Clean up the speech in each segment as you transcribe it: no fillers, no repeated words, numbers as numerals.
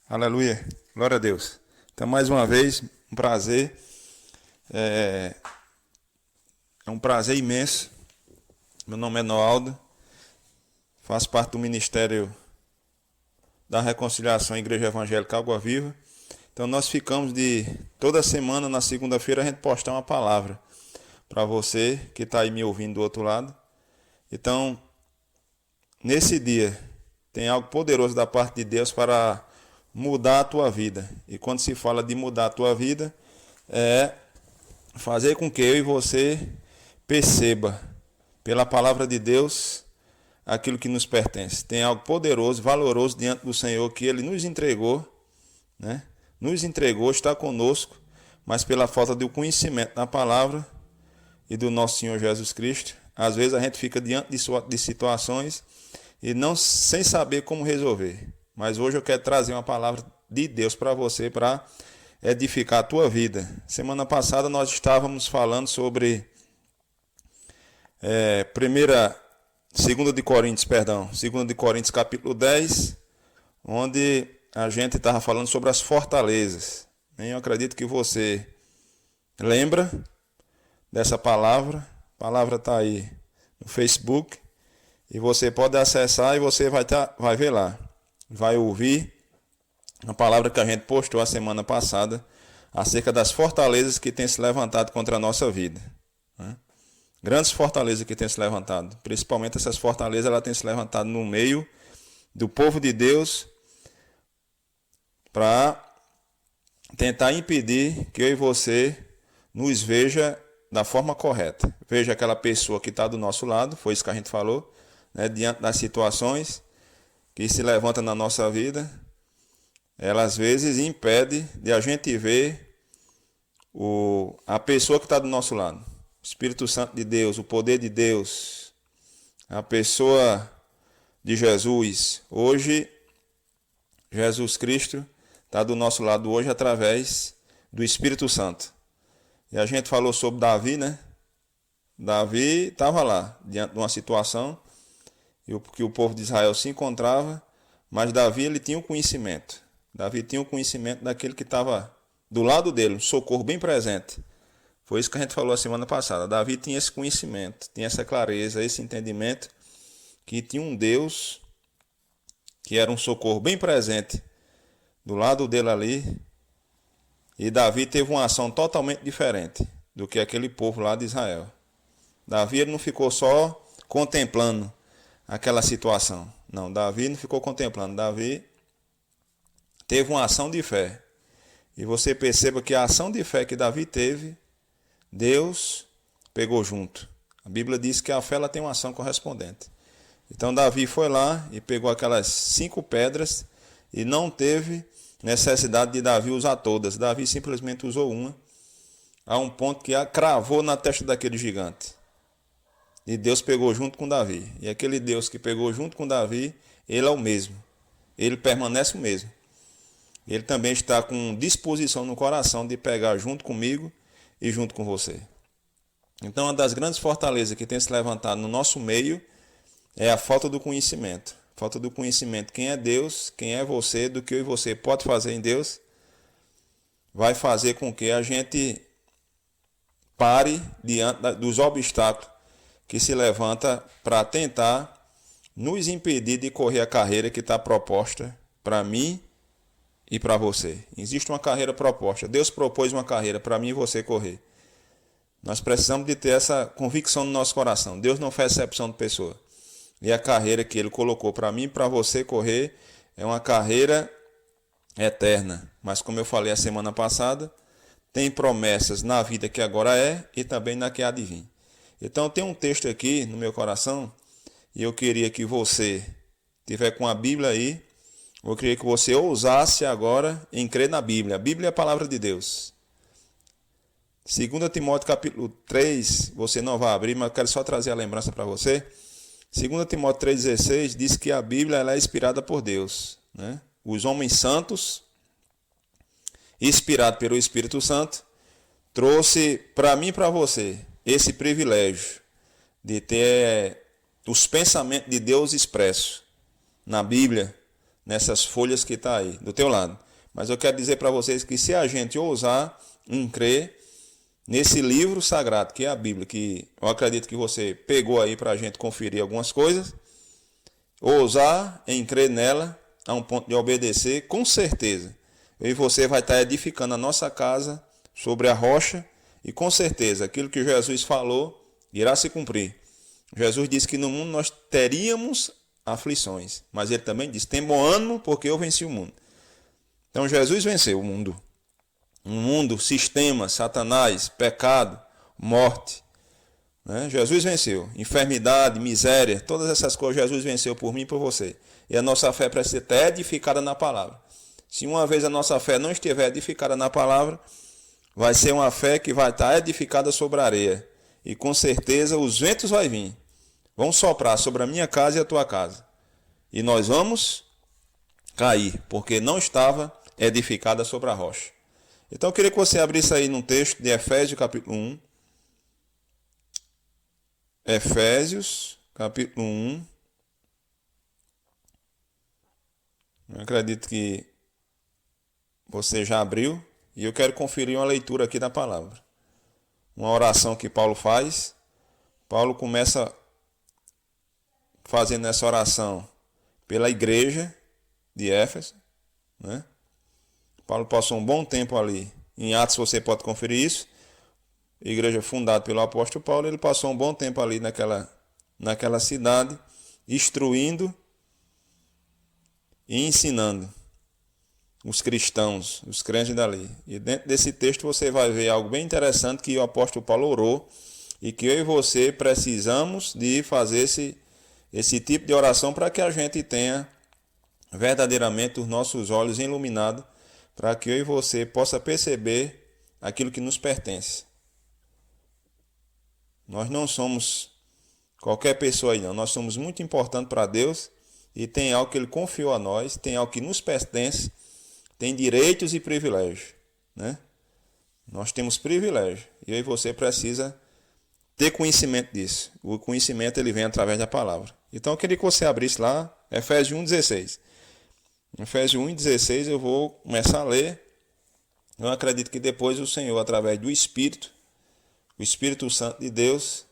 Aleluia, glória a Deus. Então, mais uma vez, um prazer, é um prazer imenso. Meu nome é Noaldo, faço parte do Ministério da Reconciliação Igreja Evangélica Água Viva. Então, nós ficamos de toda semana, na segunda-feira, a gente postar uma palavra para você que está aí me ouvindo do outro lado. Então, nesse dia, tem algo poderoso da parte de Deus para mudar a tua vida. E quando se fala de mudar a tua vida, é fazer com que eu e você perceba, pela palavra de Deus, aquilo que nos pertence. Tem algo poderoso, valoroso diante do Senhor que Ele nos entregou, né? Nos entregou, está conosco, mas pela falta do conhecimento da palavra e do nosso Senhor Jesus Cristo, às vezes a gente fica diante de situações e não sem saber como resolver. Mas hoje eu quero trazer uma palavra de Deus para você, para edificar a tua vida. Semana passada nós estávamos falando sobre 2 de Coríntios capítulo 10, onde a gente estava falando sobre as fortalezas. Eu acredito que você lembra dessa palavra. A palavra está aí no Facebook e você pode acessar e você vai ver lá. Vai ouvir a palavra que a gente postou a semana passada acerca das fortalezas que têm se levantado contra a nossa vida, né? Grandes fortalezas que têm se levantado. Principalmente essas fortalezas, elas têm se levantado no meio do povo de Deus para tentar impedir que eu e você nos veja da forma correta. Veja aquela pessoa que está do nosso lado, foi isso que a gente falou, né? Diante das situações que se levantam na nossa vida, ela às vezes impede de a gente ver a pessoa que está do nosso lado. O Espírito Santo de Deus, o poder de Deus, a pessoa de Jesus. Hoje, Jesus Cristo está do nosso lado hoje através do Espírito Santo. E a gente falou sobre Davi, né? Davi estava lá, diante de uma situação que o povo de Israel se encontrava, mas Davi ele tinha o conhecimento. Davi tinha o conhecimento daquele que estava do lado dele, um socorro bem presente. Foi isso que a gente falou a semana passada. Davi tinha esse conhecimento, tinha essa clareza, esse entendimento, que tinha um Deus que era um socorro bem presente do lado dele ali. E Davi teve uma ação totalmente diferente do que aquele povo lá de Israel. Davi ele não ficou só contemplando aquela situação. Não, Davi não ficou contemplando. Davi teve uma ação de fé. E você perceba que a ação de fé que Davi teve, Deus pegou junto. A Bíblia diz que a fé ela tem uma ação correspondente. Então Davi foi lá e pegou aquelas 5 pedras e não teve necessidade de Davi usar todas. Davi simplesmente usou uma, a um ponto que a cravou na testa daquele gigante. E Deus pegou junto com Davi. E aquele Deus que pegou junto com Davi, ele é o mesmo. Ele permanece o mesmo. Ele também está com disposição no coração de pegar junto comigo e junto com você. Então, uma das grandes fortalezas que tem se levantado no nosso meio é a falta do conhecimento. Falta do conhecimento. Quem é Deus, quem é você, do que eu e você pode fazer em Deus, vai fazer com que a gente pare diante dos obstáculos que se levanta para tentar nos impedir de correr a carreira que está proposta para mim e para você. Existe uma carreira proposta. Deus propôs uma carreira para mim e você correr. Nós precisamos de ter essa convicção no nosso coração. Deus não faz exceção de pessoa. E a carreira que Ele colocou para mim e para você correr é uma carreira eterna. Mas como eu falei a semana passada, tem promessas na vida que agora é e também na que há de vir. Então tem um texto aqui no meu coração e eu queria que você tiver com a Bíblia aí. Eu queria que você ousasse agora em crer na Bíblia. A Bíblia é a palavra de Deus. 2 Timóteo capítulo 3, você não vai abrir, mas eu quero só trazer a lembrança para você. 2 Timóteo 3,16 diz que a Bíblia ela é inspirada por Deus, né? Os homens santos, inspirados pelo Espírito Santo, trouxe para mim e para você esse privilégio de ter os pensamentos de Deus expressos na Bíblia, nessas folhas que está aí, do teu lado. Mas eu quero dizer para vocês que se a gente ousar em crer nesse livro sagrado, que é a Bíblia, que eu acredito que você pegou aí para a gente conferir algumas coisas, ousar em crer nela, a um ponto de obedecer, com certeza, eu e você vai estar edificando a nossa casa sobre a rocha, e com certeza aquilo que Jesus falou irá se cumprir. Jesus disse que no mundo nós teríamos aflições, mas ele também disse: tem bom ânimo, porque eu venci o mundo. Então Jesus venceu o mundo. Um mundo, sistema, Satanás, pecado, morte. Né? Jesus venceu. Enfermidade, miséria, todas essas coisas Jesus venceu por mim e por você. E a nossa fé precisa estar edificada na palavra. Se uma vez a nossa fé não estiver edificada na palavra, vai ser uma fé que vai estar edificada sobre a areia. E com certeza os ventos vão vir. Vão soprar sobre a minha casa e a tua casa. E nós vamos cair, porque não estava edificada sobre a rocha. Então eu queria que você abrisse aí num texto de Efésios capítulo 1. Efésios capítulo 1. Eu acredito que você já abriu. E eu quero conferir uma leitura aqui da palavra. Uma oração que Paulo faz. Paulo começa fazendo essa oração pela igreja de Éfeso, né? Paulo passou um bom tempo ali. Em Atos você pode conferir isso. Igreja fundada pelo apóstolo Paulo. Ele passou um bom tempo ali naquela cidade, instruindo e ensinando os cristãos, os crentes dali. E dentro desse texto você vai ver algo bem interessante que o apóstolo Paulo orou e que eu e você precisamos de fazer esse tipo de oração para que a gente tenha verdadeiramente os nossos olhos iluminados, para que eu e você possa perceber aquilo que nos pertence. Nós não somos qualquer pessoa aí não, nós somos muito importantes para Deus e tem algo que Ele confiou a nós, tem algo que nos pertence, tem direitos e privilégios, né? Nós temos privilégio e eu e você precisa ter conhecimento disso. O conhecimento ele vem através da palavra. Então eu queria que você abrisse lá Efésios 1,16. Efésios 1,16 eu vou começar a ler. Eu acredito que depois o Senhor, através do Espírito, o Espírito Santo de Deus,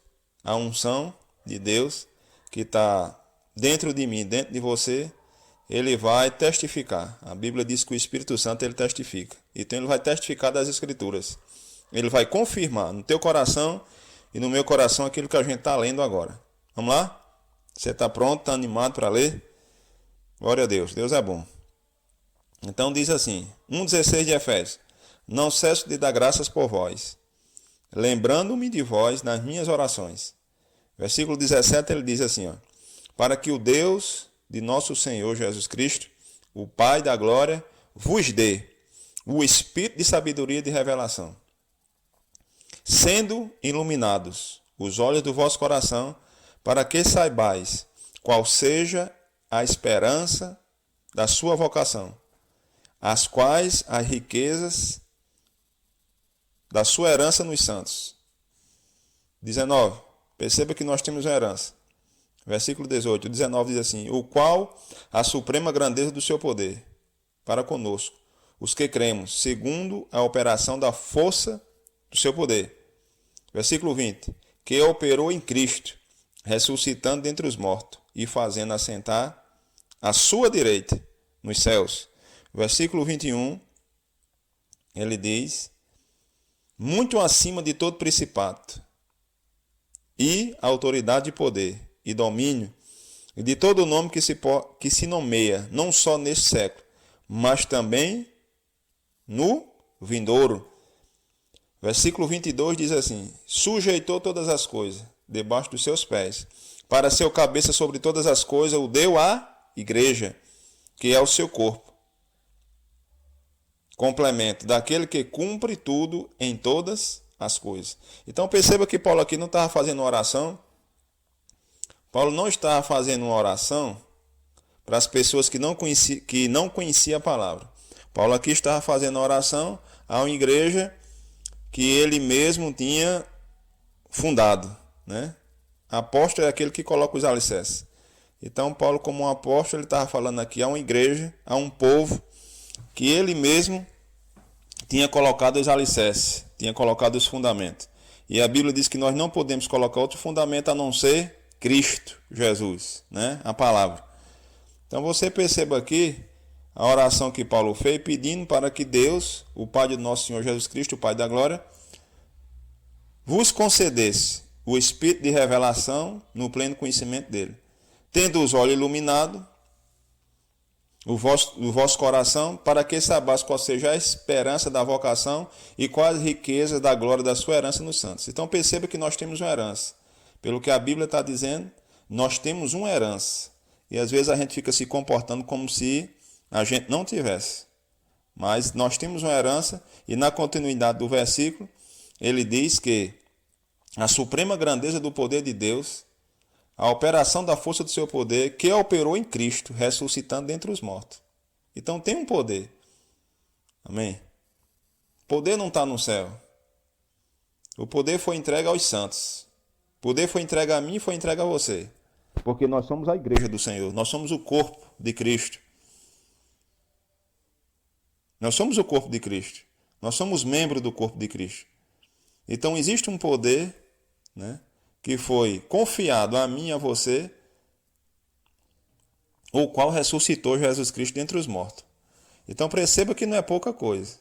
a unção de Deus que está dentro de mim, dentro de você, ele vai testificar. A Bíblia diz que o Espírito Santo ele testifica. Então ele vai testificar das Escrituras. Ele vai confirmar no teu coração e no meu coração aquilo que a gente está lendo agora. Vamos lá? Você está pronto? Está animado para ler? Glória a Deus. Deus é bom. Então diz assim, 1,16 de Efésios. Não cesso de dar graças por vós, lembrando-me de vós nas minhas orações. Versículo 17 ele diz assim, ó, para que o Deus de nosso Senhor Jesus Cristo, o Pai da glória, vos dê o espírito de sabedoria e de revelação, sendo iluminados os olhos do vosso coração, para que saibais qual seja a esperança da sua vocação, as quais as riquezas da sua herança nos santos. 19. Perceba que nós temos uma herança. Versículo 18. 19 diz assim, o qual a suprema grandeza do seu poder para conosco, os que cremos, segundo a operação da força do seu poder. Versículo 20. Que operou em Cristo, ressuscitando dentre os mortos e fazendo assentar à sua direita nos céus. Versículo 21, ele diz, muito acima de todo principado e autoridade e poder e domínio, e de todo nome que se nomeia, não só neste século, mas também no vindouro. Versículo 22 diz assim, sujeitou todas as coisas debaixo dos seus pés, para ser o cabeça sobre todas as coisas, o deu à igreja, que é o seu corpo. Complemento daquele que cumpre tudo em todas as coisas. Então perceba que Paulo aqui não estava fazendo uma oração. Paulo não estava fazendo uma oração para as pessoas que não conheciam a palavra. Paulo aqui estava fazendo uma oração a uma igreja que ele mesmo tinha fundado, né? Apóstolo é aquele que coloca os alicerces. Então, Paulo, como um apóstolo, ele estava falando aqui a uma igreja, a um povo, que ele mesmo tinha colocado os alicerces, tinha colocado os fundamentos. E a Bíblia diz que nós não podemos colocar outro fundamento a não ser Cristo Jesus, né? A palavra. Então você perceba aqui a oração que Paulo fez, pedindo para que Deus, o Pai do nosso Senhor Jesus Cristo, o Pai da glória, vos concedesse o espírito de revelação no pleno conhecimento dele, tendo os olhos iluminados, o vosso coração, para que saibais qual seja a esperança da vocação e quais as riquezas da glória da sua herança nos santos. Então perceba que nós temos uma herança. Pelo que a Bíblia está dizendo, nós temos uma herança. E às vezes a gente fica se comportando como se a gente não tivesse. Mas nós temos uma herança, e na continuidade do versículo, ele diz que a suprema grandeza do poder de Deus, a operação da força do seu poder, que operou em Cristo, ressuscitando dentre os mortos. Então tem um poder. Amém? O poder não está no céu. O poder foi entregue aos santos. O poder foi entregue a mim e foi entregue a você. Porque nós somos a igreja do Senhor. Nós somos o corpo de Cristo. Nós somos o corpo de Cristo. Nós somos membros do corpo de Cristo. Então existe um poder, né, que foi confiado a mim e a você, o qual ressuscitou Jesus Cristo dentre os mortos. Então perceba que não é pouca coisa.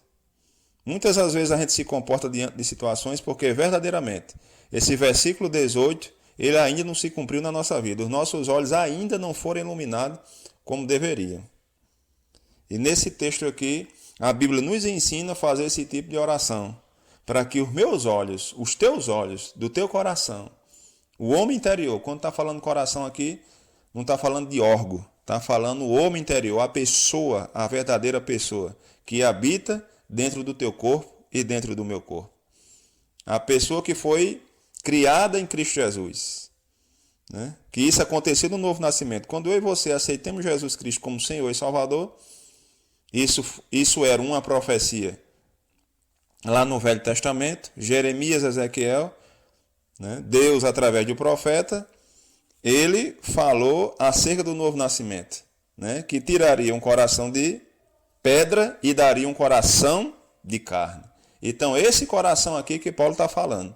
Muitas das vezes a gente se comporta diante de situações porque verdadeiramente esse versículo 18, ele ainda não se cumpriu na nossa vida. Os nossos olhos ainda não foram iluminados como deveriam. E nesse texto aqui, a Bíblia nos ensina a fazer esse tipo de oração, para que os meus olhos, os teus olhos, do teu coração, o homem interior, quando está falando coração aqui, não está falando de órgão, está falando o homem interior, a pessoa, a verdadeira pessoa, que habita dentro do teu corpo e dentro do meu corpo. A pessoa que foi criada em Cristo Jesus. Né? Que isso aconteceu no novo nascimento. Quando eu e você aceitamos Jesus Cristo como Senhor e Salvador, isso era uma profecia lá no Velho Testamento, Jeremias, Ezequiel, né? Deus, através do profeta, ele falou acerca do novo nascimento, né? Que tiraria um coração de pedra e daria um coração de carne. Então, esse coração aqui que Paulo está falando,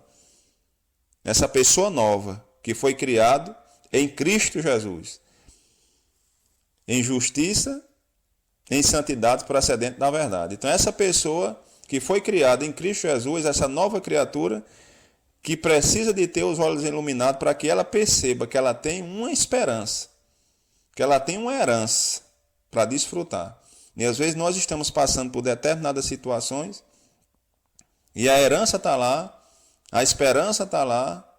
essa pessoa nova que foi criado em Cristo Jesus, em justiça, em santidade procedente da verdade. Então, essa pessoa que foi criada em Cristo Jesus, essa nova criatura, que precisa de ter os olhos iluminados para que ela perceba que ela tem uma esperança, que ela tem uma herança para desfrutar. E às vezes nós estamos passando por determinadas situações e a herança está lá, a esperança está lá,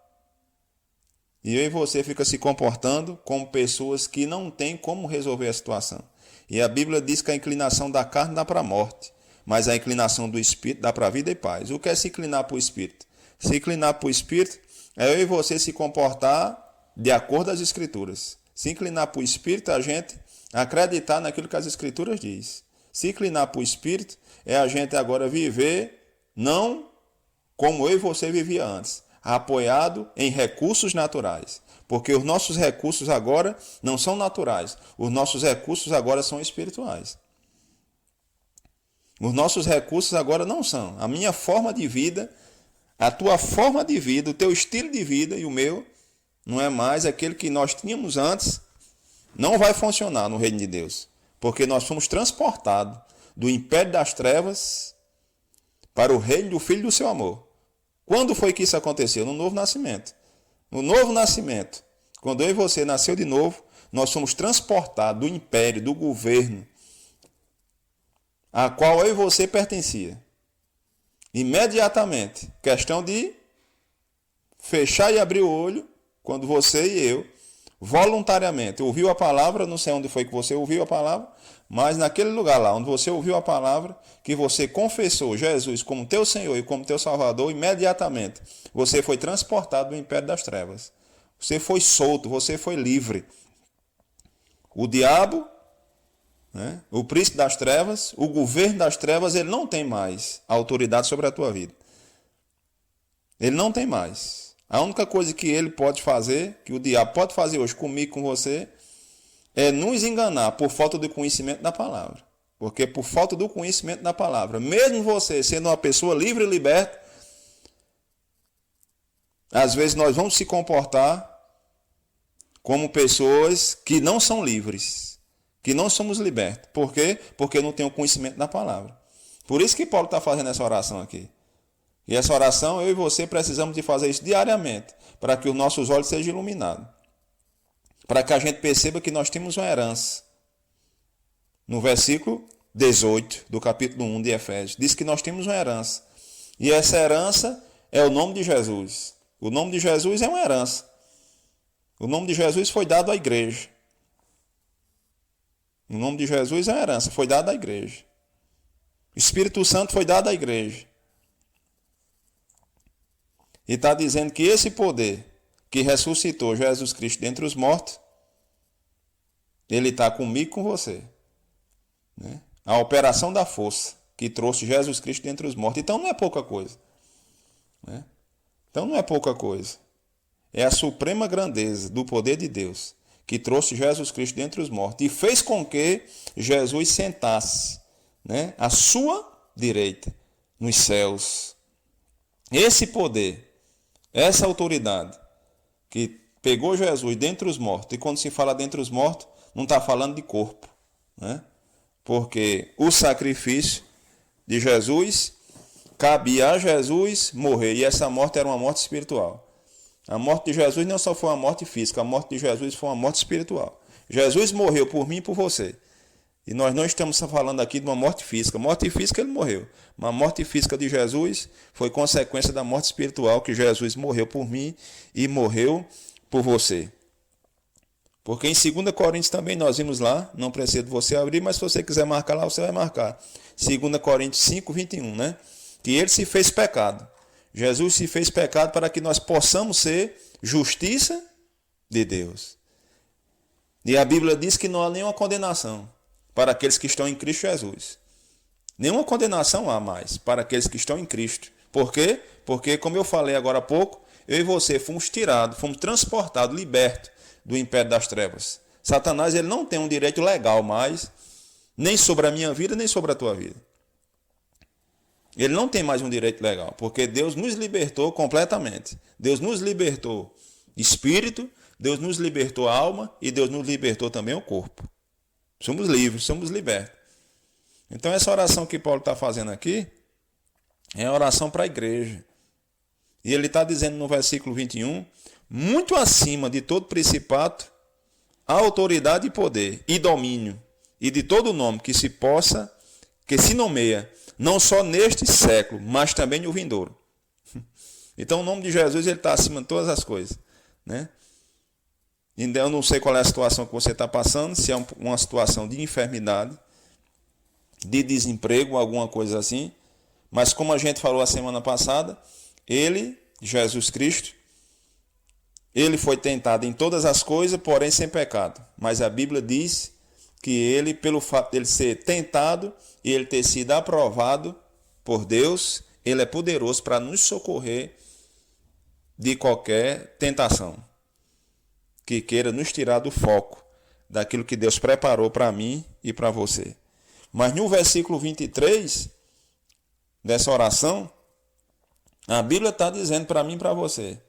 e eu e você fica se comportando como pessoas que não têm como resolver a situação. E a Bíblia diz que a inclinação da carne dá para a morte, mas a inclinação do Espírito dá para a vida e paz. O que é se inclinar para o Espírito? Se inclinar para o Espírito é eu e você se comportar de acordo às Escrituras. Se inclinar para o Espírito é a gente acreditar naquilo que as Escrituras diz. Se inclinar para o Espírito é a gente agora viver não como eu e você vivia antes, apoiado em recursos naturais. Porque os nossos recursos agora não são naturais. Os nossos recursos agora são espirituais. Os nossos recursos agora não são. A minha forma de vida, a tua forma de vida, o teu estilo de vida e o meu, não é mais aquele que nós tínhamos antes, não vai funcionar no reino de Deus. Porque nós fomos transportados do império das trevas para o reino do Filho do seu amor. Quando foi que isso aconteceu? No novo nascimento. No novo nascimento, quando eu e você nasceu de novo, nós somos transportados do império, do governo, a qual eu e você pertencia. Imediatamente, questão de fechar e abrir o olho, quando você e eu, voluntariamente, ouviu a palavra, não sei onde foi que você ouviu a palavra, mas naquele lugar lá, onde você ouviu a palavra, que você confessou Jesus como teu Senhor e como teu Salvador, imediatamente, você foi transportado do império das trevas. Você foi solto, você foi livre. O diabo, né, o príncipe das trevas, o governo das trevas, ele não tem mais autoridade sobre a tua vida. Ele não tem mais. A única coisa que ele pode fazer, que o diabo pode fazer hoje comigo, com você, é nos enganar por falta do conhecimento da palavra. Porque por falta do conhecimento da palavra, mesmo você sendo uma pessoa livre e liberta, às vezes nós vamos se comportar como pessoas que não são livres, que não somos libertos. Por quê? Porque não tem o conhecimento da palavra. Por isso que Paulo está fazendo essa oração aqui. E essa oração, eu e você precisamos de fazer isso diariamente, para que os nossos olhos sejam iluminados. Para que a gente perceba que nós temos uma herança. No versículo 18 do capítulo 1 de Efésios, diz que nós temos uma herança. E essa herança é o nome de Jesus. O nome de Jesus é uma herança. O nome de Jesus foi dado à igreja. O nome de Jesus é uma herança, foi dado à igreja. O Espírito Santo foi dado à igreja. E está dizendo que esse poder que ressuscitou Jesus Cristo dentre os mortos, ele está comigo e com você. Né? A operação da força que trouxe Jesus Cristo dentre os mortos. Então não é pouca coisa. Né? Então não é pouca coisa. É a suprema grandeza do poder de Deus que trouxe Jesus Cristo dentre os mortos e fez com que Jesus sentasse, né, à sua direita nos céus. Esse poder, essa autoridade que pegou Jesus dentre os mortos, e quando se fala dentre os mortos, não está falando de corpo, né? Porque o sacrifício de Jesus cabia a Jesus morrer, e essa morte era uma morte espiritual. A morte de Jesus não só foi uma morte física, a morte de Jesus foi uma morte espiritual. Jesus morreu por mim e por você. E nós não estamos falando aqui de uma morte física. Morte física ele morreu. Mas a morte física de Jesus foi consequência da morte espiritual, que Jesus morreu por mim e morreu por você. Porque em 2 Coríntios também nós vimos lá, não precisa de você abrir, mas se você quiser marcar lá, você vai marcar. 2 Coríntios 5, 21, né? Que ele se fez pecado. Jesus se fez pecado para que nós possamos ser justiça de Deus. E a Bíblia diz que não há nenhuma condenação para aqueles que estão em Cristo Jesus. Nenhuma condenação há mais para aqueles que estão em Cristo. Por quê? Porque, como eu falei agora há pouco, eu e você fomos tirados, fomos transportados, libertos do império das trevas. Satanás ele não tem um direito legal mais, nem sobre a minha vida, nem sobre a tua vida. Ele não tem mais um direito legal, porque Deus nos libertou completamente. Deus nos libertou espírito, Deus nos libertou alma e Deus nos libertou também o corpo. Somos livres, somos libertos. Então essa oração que Paulo está fazendo aqui é a oração para a igreja. E ele está dizendo no versículo 21, muito acima de todo principato, autoridade e poder e domínio, e de todo nome que se nomeia, não só neste século, mas também no vindouro. Então o nome de Jesus ele está acima de todas as coisas, né? Então eu não sei qual é a situação que você está passando, se é uma situação de enfermidade, de desemprego, alguma coisa assim. Mas como a gente falou a semana passada, ele, Jesus Cristo, ele foi tentado em todas as coisas, porém sem pecado. Mas a Bíblia diz que ele, pelo fato de ele ser tentado e ele ter sido aprovado por Deus, ele é poderoso para nos socorrer de qualquer tentação que queira nos tirar do foco daquilo que Deus preparou para mim e para você. Mas no versículo 23 dessa oração, a Bíblia está dizendo para mim e para você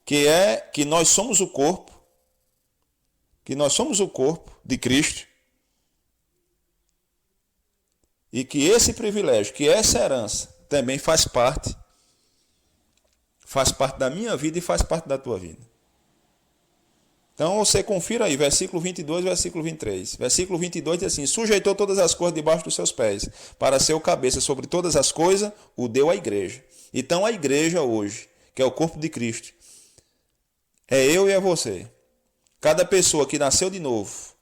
que nós somos o corpo, de Cristo, e que esse privilégio, que essa herança também faz parte da minha vida e faz parte da tua vida. Então você confira aí, versículo 22 e versículo 23. Versículo 22 diz assim: sujeitou todas as coisas debaixo dos seus pés, para ser o cabeça sobre todas as coisas, o deu à igreja. Então a igreja hoje, que é o corpo de Cristo, é eu e é você. Cada pessoa que nasceu de novo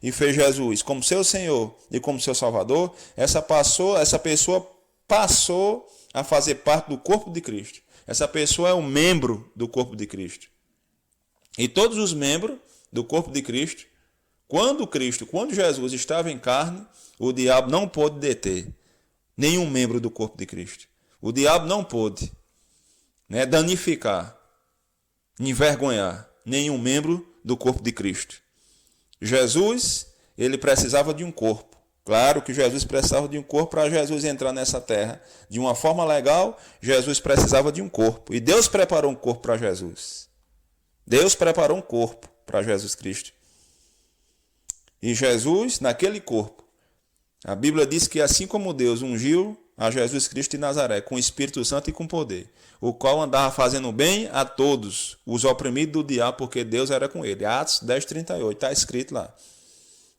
e fez Jesus como seu Senhor e como seu Salvador, essa pessoa passou a fazer parte do corpo de Cristo. Essa pessoa é um membro do corpo de Cristo. E todos os membros do corpo de Cristo, quando Jesus estava em carne, o diabo não pôde deter nenhum membro do corpo de Cristo. O diabo não pôde danificar, envergonhar nenhum membro do corpo de Cristo. Jesus, ele precisava de um corpo. Claro que Jesus precisava de um corpo para Jesus entrar nessa terra. De uma forma legal, Jesus precisava de um corpo. E Deus preparou um corpo para Jesus. Deus preparou um corpo para Jesus Cristo. E Jesus, naquele corpo, a Bíblia diz que assim como Deus ungiu a Jesus Cristo de Nazaré com o Espírito Santo e com poder, o qual andava fazendo bem a todos os oprimidos do diabo, porque Deus era com ele. Atos 10:38, está escrito lá.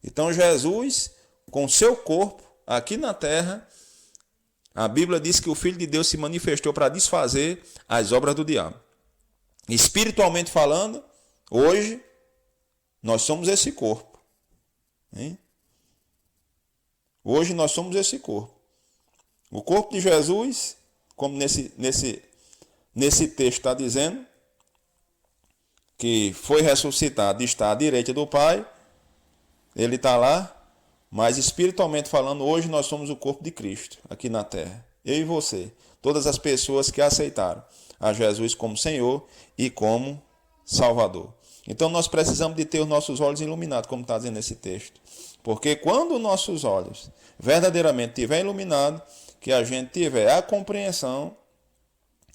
Então Jesus, com seu corpo, aqui na terra, a Bíblia diz que o Filho de Deus se manifestou para desfazer as obras do diabo. Espiritualmente falando, hoje, nós somos esse corpo. Hein? Hoje nós somos esse corpo. O corpo de Jesus, como nesse texto está dizendo, que foi ressuscitado e está à direita do Pai, ele está lá, mas espiritualmente falando, hoje nós somos o corpo de Cristo, aqui na terra. Eu e você, todas as pessoas que aceitaram a Jesus como Senhor e como Salvador. Então nós precisamos de ter os nossos olhos iluminados, como está dizendo nesse texto. Porque quando os nossos olhos verdadeiramente estiverem iluminados, que a gente tiver a compreensão,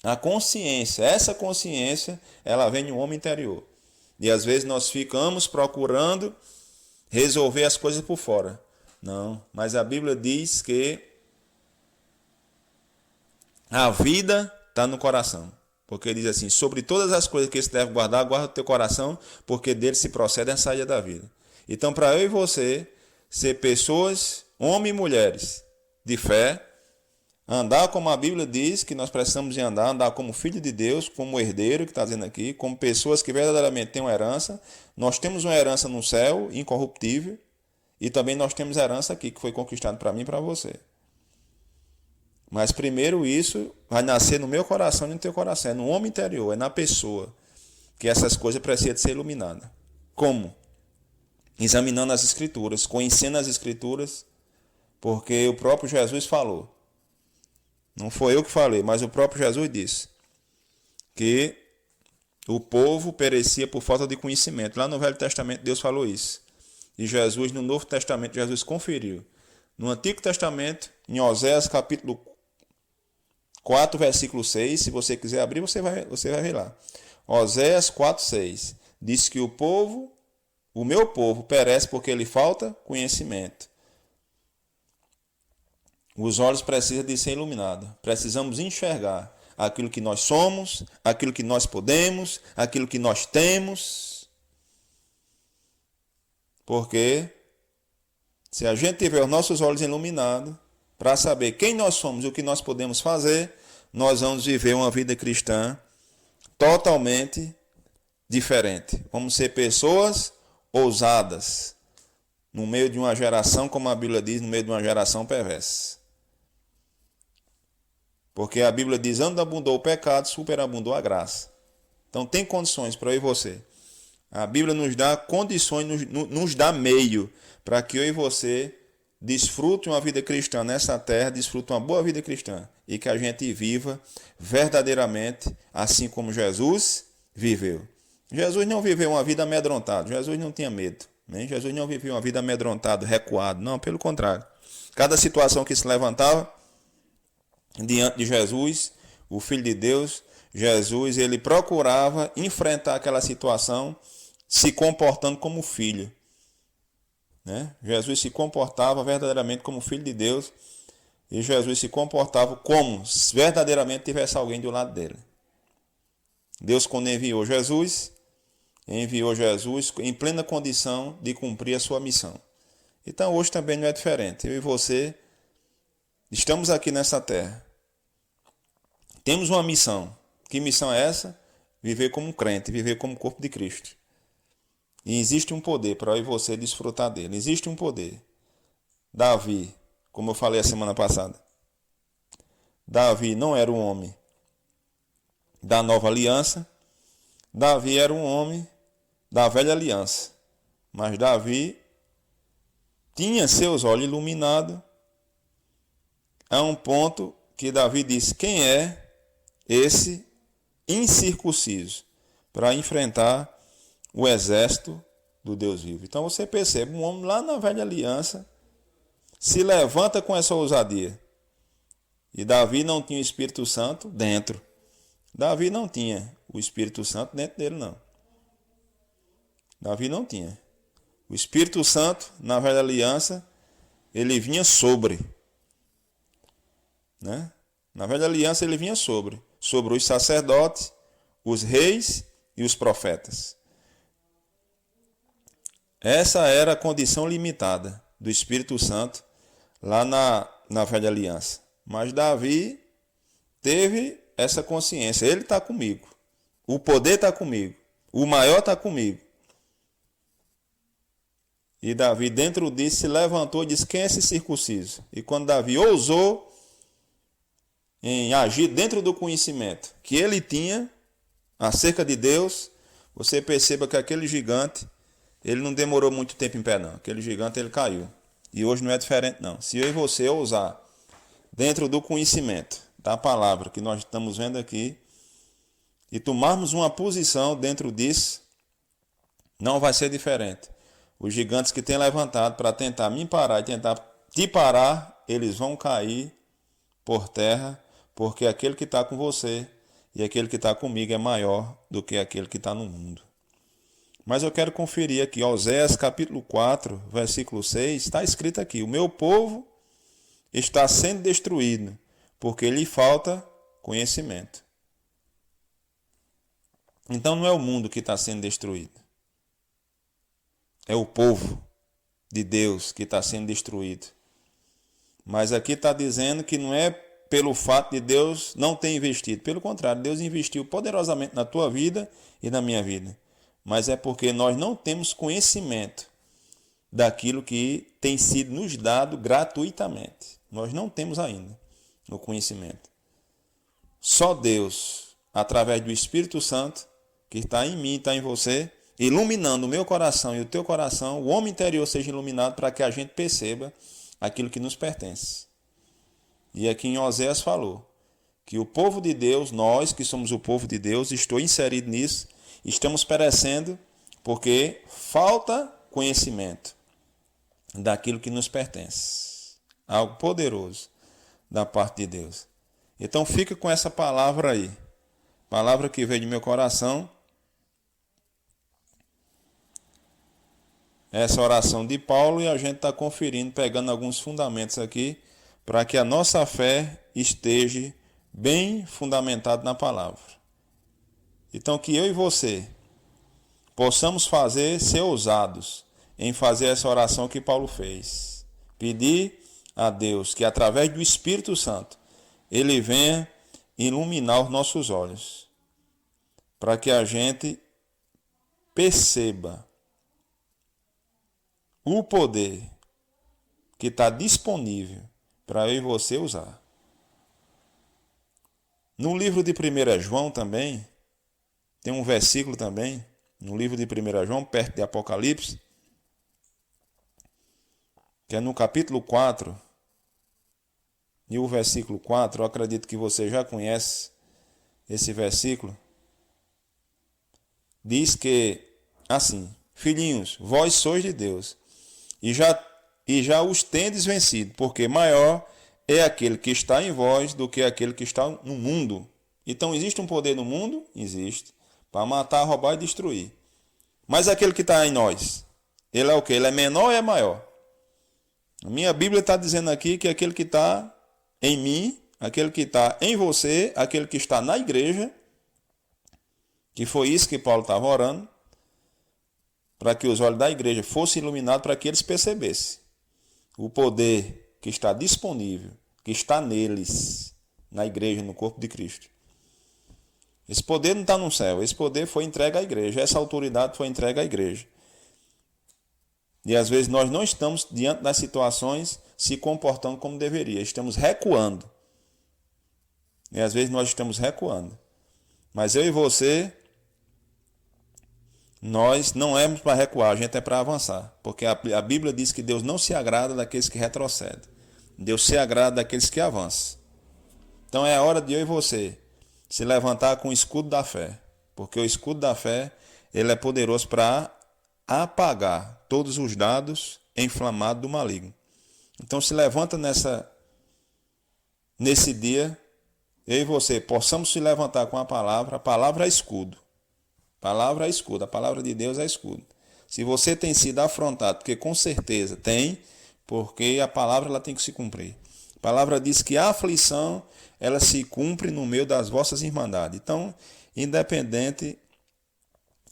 a consciência, essa consciência, ela vem no homem interior. E às vezes nós ficamos procurando resolver as coisas por fora. Não, mas a Bíblia diz que a vida está no coração. Porque diz assim, sobre todas as coisas que você deve guardar, guarda o teu coração, porque dele se procede a saída da vida. Então, para eu e você ser pessoas, homens e mulheres de fé, andar como a Bíblia diz que nós precisamos de andar como filho de Deus, como herdeiro, que está dizendo aqui, como pessoas que verdadeiramente têm uma herança. Nós temos uma herança no céu, incorruptível, e também nós temos herança aqui, que foi conquistado para mim e para você. Mas primeiro isso vai nascer no meu coração e no teu coração, é no homem interior, é na pessoa, que essas coisas precisam de ser iluminadas. Como? Examinando as Escrituras, conhecendo as Escrituras, porque o próprio Jesus falou. Não foi eu que falei, mas o próprio Jesus disse que o povo perecia por falta de conhecimento. Lá no Velho Testamento Deus falou isso. E Jesus, no Novo Testamento, Jesus conferiu. No Antigo Testamento, em Oséias capítulo 4, versículo 6, se você quiser abrir, você vai ver lá. Oséias 4, 6. Diz que o meu povo perece porque lhe falta conhecimento. Os olhos precisam de ser iluminados. Precisamos enxergar aquilo que nós somos, aquilo que nós podemos, aquilo que nós temos. Porque se a gente tiver os nossos olhos iluminados, para saber quem nós somos e o que nós podemos fazer, nós vamos viver uma vida cristã totalmente diferente. Vamos ser pessoas ousadas, no meio de uma geração, como a Bíblia diz, no meio de uma geração perversa. Porque a Bíblia diz, onde abundou o pecado, superabundou a graça. Então tem condições para eu e você. A Bíblia nos dá condições, nos dá meio para que eu e você desfrute uma vida cristã nessa terra, desfrute uma boa vida cristã e que a gente viva verdadeiramente assim como Jesus viveu. Jesus não viveu uma vida amedrontada, Jesus não tinha medo, né? Jesus não viveu uma vida amedrontada, recuado, não, pelo contrário. Cada situação que se levantava diante de Jesus, o Filho de Deus, Jesus, ele procurava enfrentar aquela situação se comportando como filho. Né? Jesus se comportava verdadeiramente como filho de Deus e Jesus se comportava como se verdadeiramente tivesse alguém do lado dele. Deus, quando enviou Jesus em plena condição de cumprir a sua missão. Então hoje também não é diferente. Eu e você estamos aqui nessa terra. Temos uma missão. Que missão é essa? Viver como crente, viver como corpo de Cristo. E existe um poder para eu e você desfrutar dele. Existe um poder. Davi, como eu falei a semana passada, Davi não era um homem da nova aliança. Davi era um homem da velha aliança. Mas Davi tinha seus olhos iluminados a um ponto que Davi disse, quem é esse incircunciso para enfrentar o exército do Deus vivo. Então você percebe, um homem lá na velha aliança se levanta com essa ousadia. E Davi não tinha o Espírito Santo dentro. Davi não tinha o Espírito Santo dentro dele, não. Davi não tinha. O Espírito Santo, na velha aliança, ele vinha sobre. Né? Na velha aliança ele vinha sobre os sacerdotes, os reis e os profetas. Essa era a condição limitada do Espírito Santo lá na velha aliança. Mas Davi teve essa consciência. Ele está comigo. O poder está comigo. O maior está comigo. E Davi, dentro disso, se levantou e disse: quem é esse circunciso? E quando Davi ousou em agir dentro do conhecimento que ele tinha acerca de Deus, você perceba que aquele gigante, ele não demorou muito tempo em pé, não. Aquele gigante, ele caiu. E hoje não é diferente, não. Se eu e você ousar dentro do conhecimento da palavra que nós estamos vendo aqui e tomarmos uma posição dentro disso, não vai ser diferente. Os gigantes que têm levantado para tentar me parar e tentar te parar, eles vão cair por terra, porque aquele que está com você e aquele que está comigo é maior do que aquele que está no mundo. Mas eu quero conferir aqui, Oséias capítulo 4, versículo 6, está escrito aqui: o meu povo está sendo destruído, porque lhe falta conhecimento. Então não é o mundo que está sendo destruído. É o povo de Deus que está sendo destruído. Mas aqui está dizendo que não é pelo fato de Deus não ter investido. Pelo contrário, Deus investiu poderosamente na tua vida e na minha vida. Mas é porque nós não temos conhecimento daquilo que tem sido nos dado gratuitamente. Nós não temos ainda o conhecimento. Só Deus, através do Espírito Santo, que está em mim, está em você, iluminando o meu coração e o teu coração, o homem interior seja iluminado para que a gente perceba aquilo que nos pertence. E aqui em Oséias falou que o povo de Deus, nós que somos o povo de Deus, estou inserido nisso, estamos perecendo porque falta conhecimento daquilo que nos pertence. Algo poderoso da parte de Deus. Então fica com essa palavra aí. Palavra que veio de meu coração. Essa oração de Paulo, e a gente está conferindo, pegando alguns fundamentos aqui, para que a nossa fé esteja bem fundamentada na palavra. Então que eu e você possamos ser ousados em fazer essa oração que Paulo fez. Pedir a Deus que através do Espírito Santo ele venha iluminar os nossos olhos, para que a gente perceba o poder que está disponível para eu e você usar. No livro de 1 João também, tem um versículo também, no livro de 1 João, perto de Apocalipse, que é no capítulo 4, e o versículo 4, eu acredito que você já conhece esse versículo, diz que, assim: filhinhos, vós sois de Deus, e já os tendes vencido, porque maior é aquele que está em vós do que aquele que está no mundo. Então existe um poder no mundo? Existe. Para matar, roubar e destruir. Mas aquele que está em nós, ele é o quê? Ele é menor ou é maior? A minha Bíblia está dizendo aqui que aquele que está em mim, aquele que está em você, aquele que está na igreja, que foi isso que Paulo estava orando, para que os olhos da igreja fossem iluminados, para que eles percebessem o poder que está disponível, que está neles, na igreja, no corpo de Cristo. Esse poder não está no céu, esse poder foi entregue à igreja, essa autoridade foi entregue à igreja. E às vezes nós não estamos, diante das situações, se comportando como deveria, estamos recuando. E às vezes nós estamos recuando. Mas eu e você, nós não éramos para recuar, a gente é para avançar. Porque a Bíblia diz que Deus não se agrada daqueles que retrocedem. Deus se agrada daqueles que avançam. Então é a hora de eu e você se levantar com o escudo da fé. Porque o escudo da fé ele é poderoso para apagar todos os dados inflamados do maligno. Então se levanta nesse dia, eu e você possamos se levantar com a palavra é escudo. A palavra é escudo, a palavra de Deus é escudo. Se você tem sido afrontado, porque com certeza tem, porque a palavra ela tem que se cumprir. A palavra diz que a aflição ela se cumpre no meio das vossas irmandades. Então, independente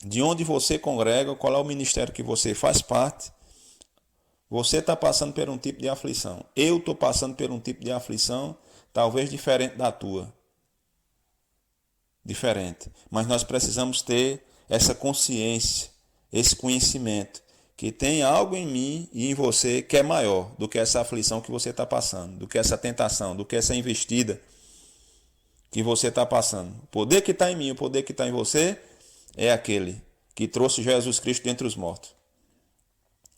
de onde você congrega, qual é o ministério que você faz parte, você está passando por um tipo de aflição. Eu estou passando por um tipo de aflição, talvez diferente da tua. Diferente. Mas nós precisamos ter essa consciência, esse conhecimento, que tem algo em mim e em você que é maior do que essa aflição que você está passando, do que essa tentação, do que essa investida que você está passando. O poder que está em mim, o poder que está em você, é aquele que trouxe Jesus Cristo dentre os mortos.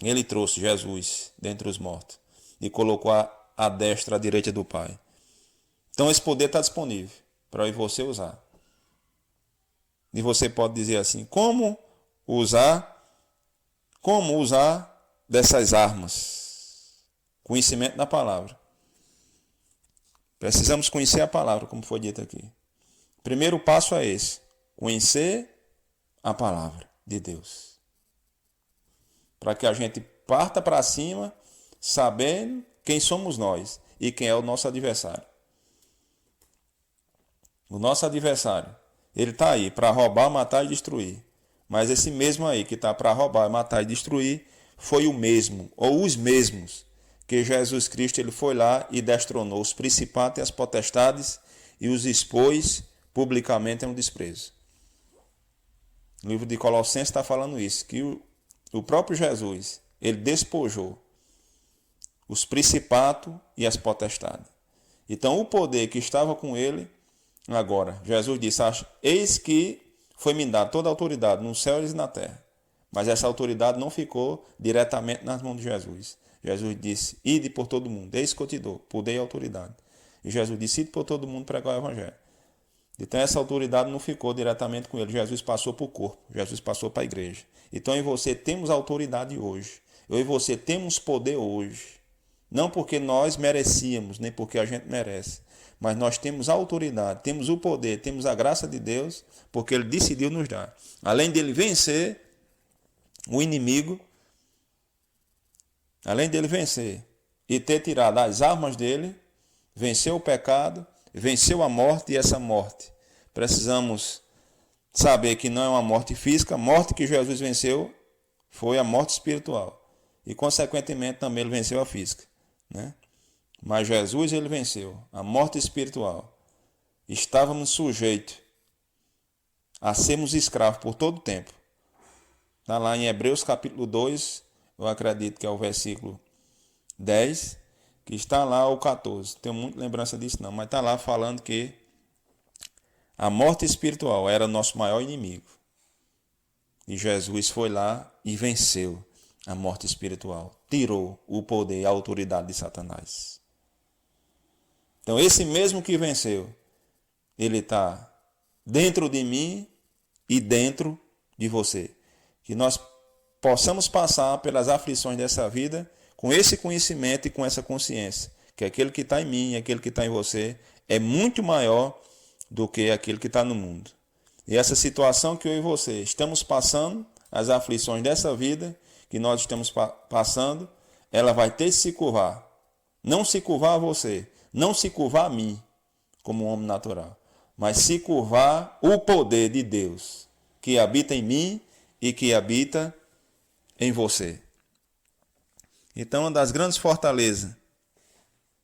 Ele trouxe Jesus dentre os mortos e colocou à destra, à direita do Pai. Então esse poder está disponível para eu e você usar. E você pode dizer assim, como usar dessas armas? Conhecimento da palavra. Precisamos conhecer a palavra, como foi dito aqui. O primeiro passo é esse, conhecer a palavra de Deus. Para que a gente parta para cima, sabendo quem somos nós e quem é o nosso adversário. O nosso adversário, ele está aí para roubar, matar e destruir. Mas esse mesmo aí que está para roubar, matar e destruir, foi o mesmo, ou os mesmos, que Jesus Cristo ele foi lá e destronou os principados e as potestades e os expôs publicamente em um desprezo. O livro de Colossenses está falando isso, que o próprio Jesus, ele despojou os principados e as potestades. Então o poder que estava com ele, agora, Jesus disse, eis que foi-me dada toda a autoridade nos céus e na terra. Mas essa autoridade não ficou diretamente nas mãos de Jesus. Jesus disse, ide por todo mundo, eis que eu te dou, poder e autoridade. E Jesus disse, ide por todo mundo pregar o evangelho. Então essa autoridade não ficou diretamente com ele. Jesus passou para o corpo, Jesus passou para a igreja. Então eu e você temos autoridade hoje. Eu e você temos poder hoje. Não porque nós merecíamos, nem porque a gente merece. Mas nós temos a autoridade, temos o poder, temos a graça de Deus, porque Ele decidiu nos dar. Além dele vencer o inimigo, além dele vencer e ter tirado as armas dele, venceu o pecado, venceu a morte, e essa morte precisamos saber que não é uma morte física, a morte que Jesus venceu foi a morte espiritual. E consequentemente também ele venceu a física, né? Mas Jesus ele venceu a morte espiritual. Estávamos sujeitos a sermos escravos por todo o tempo. Está lá em Hebreus capítulo 2, eu acredito que é o versículo 10, que está lá o 14. Tenho muita lembrança disso não, mas está lá falando que a morte espiritual era nosso maior inimigo. E Jesus foi lá e venceu a morte espiritual. Tirou o poder e a autoridade de Satanás. Então esse mesmo que venceu, ele está dentro de mim e dentro de você. Que nós possamos passar pelas aflições dessa vida com esse conhecimento e com essa consciência. Que aquele que está em mim e aquele que está em você é muito maior do que aquele que está no mundo. E essa situação que eu e você estamos passando, as aflições dessa vida que nós estamos passando, ela vai ter que se curvar. Não se curvar a você, não se curvar a mim, como um homem natural, mas se curvar o poder de Deus, que habita em mim e que habita em você. Então, uma das grandes fortalezas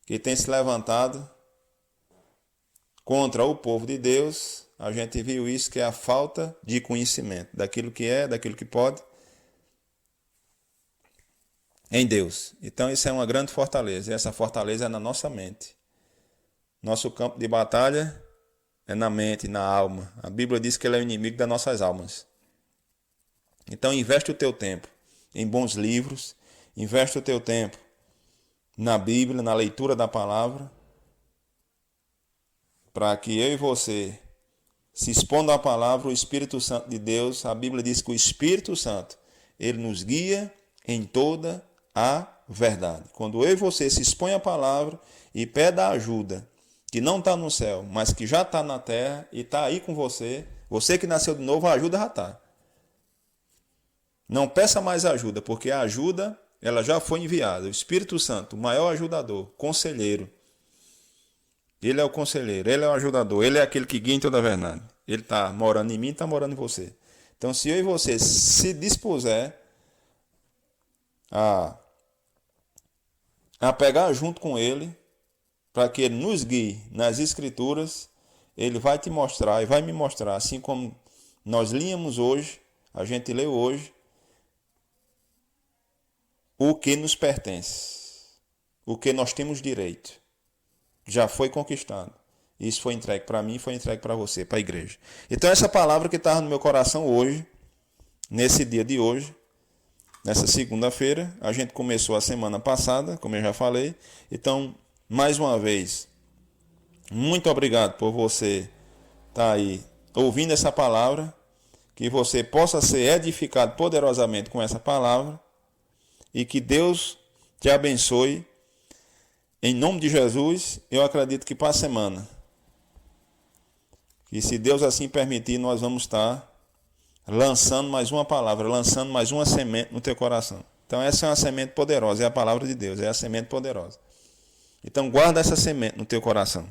que tem se levantado contra o povo de Deus, a gente viu isso, que é a falta de conhecimento daquilo que é, daquilo que pode, em Deus. Então isso é uma grande fortaleza, e essa fortaleza é na nossa mente. Nosso campo de batalha é na mente, na alma. A Bíblia diz que ele é o inimigo das nossas almas. Então investe o teu tempo em bons livros, investe o teu tempo na Bíblia, na leitura da palavra, para que eu e você se expondo à palavra, o Espírito Santo de Deus, a Bíblia diz que o Espírito Santo, ele nos guia em toda a verdade. Quando eu e você se expõe à palavra e pede a ajuda, que não está no céu, mas que já está na terra e está aí com você, você que nasceu de novo, a ajuda já está. Não peça mais ajuda, porque a ajuda ela já foi enviada. O Espírito Santo, o maior ajudador, conselheiro. Ele é o conselheiro, ele é o ajudador, ele é aquele que guia em toda a verdade. Ele está morando em mim, está morando em você. Então, se eu e você se dispuser a pegar junto com ele, para que ele nos guie nas Escrituras, ele vai te mostrar e vai me mostrar, assim como nós líamos hoje, a gente leu hoje, o que nos pertence, o que nós temos direito, já foi conquistado. Isso foi entregue para mim, foi entregue para você, para a igreja. Então essa palavra que estava no meu coração hoje, nesse dia de hoje, nessa segunda-feira, a gente começou a semana passada, como eu já falei. Então, mais uma vez, muito obrigado por você estar aí ouvindo essa palavra, que você possa ser edificado poderosamente com essa palavra e que Deus te abençoe. Em nome de Jesus, eu acredito que para a semana, e se Deus assim permitir, nós vamos estar lançando mais uma palavra, lançando mais uma semente no teu coração. Então essa é uma semente poderosa, é a palavra de Deus, é a semente poderosa. Então guarda essa semente no teu coração.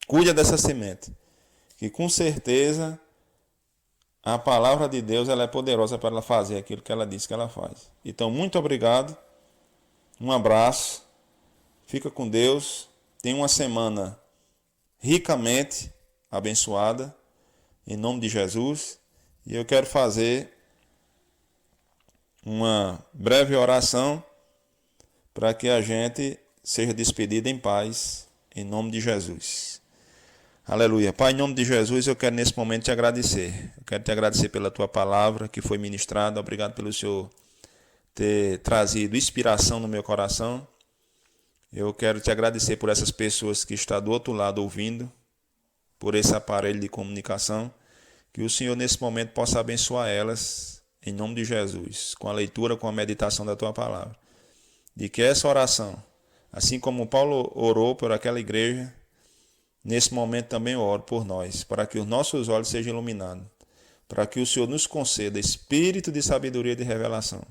Cuida dessa semente, que com certeza a palavra de Deus ela é poderosa para ela fazer aquilo que ela diz que ela faz. Então muito obrigado, um abraço, fica com Deus, tenha uma semana ricamente abençoada, em nome de Jesus. E eu quero fazer uma breve oração para que a gente seja despedido em paz, em nome de Jesus. Aleluia. Pai, em nome de Jesus, eu quero nesse momento te agradecer. Eu quero te agradecer pela tua palavra que foi ministrada. Obrigado pelo Senhor ter trazido inspiração no meu coração. Eu quero te agradecer por essas pessoas que estão do outro lado ouvindo, por esse aparelho de comunicação. Que o Senhor nesse momento possa abençoar elas, em nome de Jesus, com a leitura, com a meditação da tua palavra. De que essa oração, assim como Paulo orou por aquela igreja, nesse momento também eu oro por nós, para que os nossos olhos sejam iluminados, para que o Senhor nos conceda espírito de sabedoria e de revelação.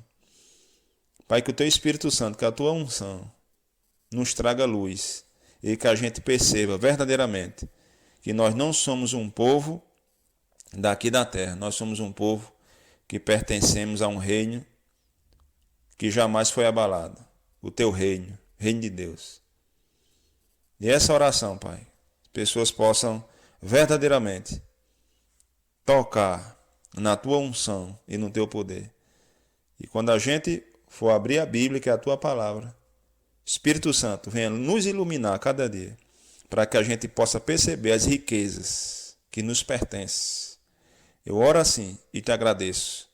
Pai, que o teu Espírito Santo, que a tua unção, nos traga luz e que a gente perceba verdadeiramente que nós não somos um povo daqui da terra, nós somos um povo que pertencemos a um reino que jamais foi abalado, o teu reino, reino de Deus. E essa oração, Pai, as pessoas possam verdadeiramente tocar na tua unção e no teu poder. E quando a gente for abrir a Bíblia, que é a tua palavra, Espírito Santo, venha nos iluminar cada dia, para que a gente possa perceber as riquezas que nos pertencem. Eu oro assim e te agradeço,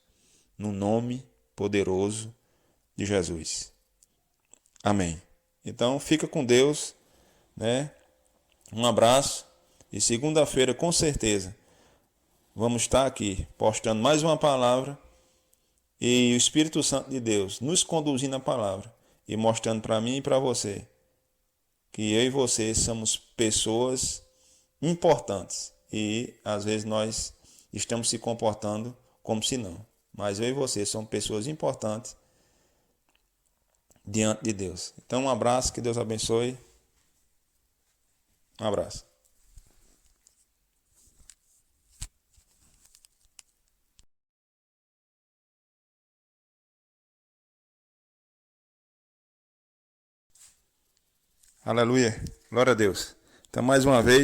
no nome poderoso de Jesus. Amém. Então, fica com Deus, né? Um abraço e segunda-feira, com certeza, vamos estar aqui postando mais uma palavra e o Espírito Santo de Deus nos conduzindo a palavra e mostrando para mim e para você que eu e você somos pessoas importantes e às vezes nós estamos se comportando como se não. Mas eu e você somos pessoas importantes diante de Deus. Então um abraço, que Deus abençoe. Um abraço. Aleluia. Glória a Deus. Então mais uma vez.